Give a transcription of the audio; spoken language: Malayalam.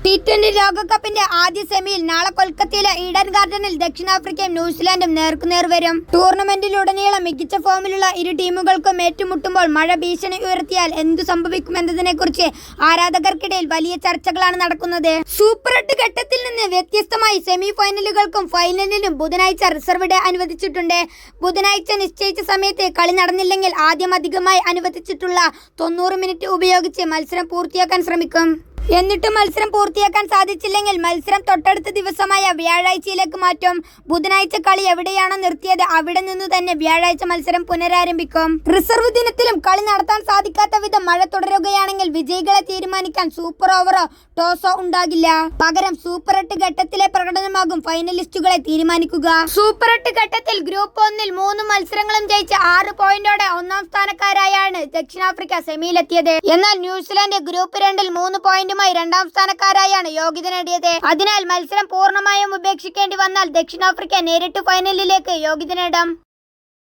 T20 ലോകകപ്പിന്റെ ആദ്യ സെമിയിൽ നാളെ കൊൽക്കത്തയിലെ ഈഡൻ ഗാർഡനിൽ ദക്ഷിണാഫ്രിക്കയും ന്യൂസിലാൻഡും നേർക്കുനേർ വരും. ടൂർണമെന്റിലുടനീളം മികച്ച ഫോമിലുള്ള ഇരു ടീമുകൾക്കും ഏറ്റുമുട്ടുമ്പോൾ മഴ ഭീഷണി ഉയർത്തിയാൽ എന്തു സംഭവിക്കുമെന്നതിനെക്കുറിച്ച് ആരാധകർക്കിടയിൽ വലിയ ചർച്ചകളാണ് നടക്കുന്നത്. സൂപ്പർ 8 ഘട്ടത്തിൽ നിന്ന് വ്യത്യസ്തമായി സെമി ഫൈനലുകൾക്കും ഫൈനലിനും ബുധനാഴ്ച റിസർവ് ഡേ അനുവദിച്ചിട്ടുണ്ട്. ബുധനാഴ്ച നിശ്ചയിച്ച സമയത്ത് കളി നടന്നില്ലെങ്കിൽ ആദ്യം അധികമായി അനുവദിച്ചിട്ടുള്ള 90 മിനിറ്റ് ഉപയോഗിച്ച് മത്സരം പൂർത്തിയാക്കാൻ ശ്രമിക്കും. എന്നിട്ട് മത്സരം പൂർത്തിയാക്കാൻ സാധിച്ചില്ലെങ്കിൽ മത്സരം തൊട്ടടുത്ത ദിവസമായ വ്യാഴാഴ്ചയിലേക്ക് മാറ്റും. ബുധനാഴ്ച കളി എവിടെയാണോ നിർത്തിയത് അവിടെ നിന്നു തന്നെ വ്യാഴാഴ്ച മത്സരം പുനരാരംഭിക്കും. റിസർവ് ദിനത്തിലും കളി നടത്താൻ സാധിക്കാത്ത വിധം മഴ തുടരുകയാണെങ്കിൽ വിജയികളെ തീരുമാനിക്കാൻ സൂപ്പർ ഓവറോ ടോസോ ഉണ്ടാകില്ല. പകരം സൂപ്പർ 8 ഘട്ടത്തിലെ പ്രകടനമാകും ഫൈനലിസ്റ്റുകളെ തീരുമാനിക്കുക. സൂപ്പർ 8 ഘട്ടത്തിൽ ഗ്രൂപ്പ് 1-ൽ 3 മത്സരങ്ങളും ജയിച്ച 6 പോയിന്റോടെ ഒന്നാം സ്ഥാനക്കാരായാണ് ദക്ഷിണാഫ്രിക്ക സെമിയിലെത്തിയത്. എന്നാൽ ന്യൂസിലാൻഡ് ഗ്രൂപ്പ് 2-ൽ 3 പോയിന്റ് രണ്ടാം സ്ഥാനക്കാരായാണ് യോഗ്യത നേടിയത്. അതിനാൽ മത്സരം പൂർണ്ണമായും ഉപേക്ഷിക്കേണ്ടി വന്നാൽ ദക്ഷിണാഫ്രിക്ക നേരിട്ട് ഫൈനലിലേക്ക് യോഗ്യത നേടാം.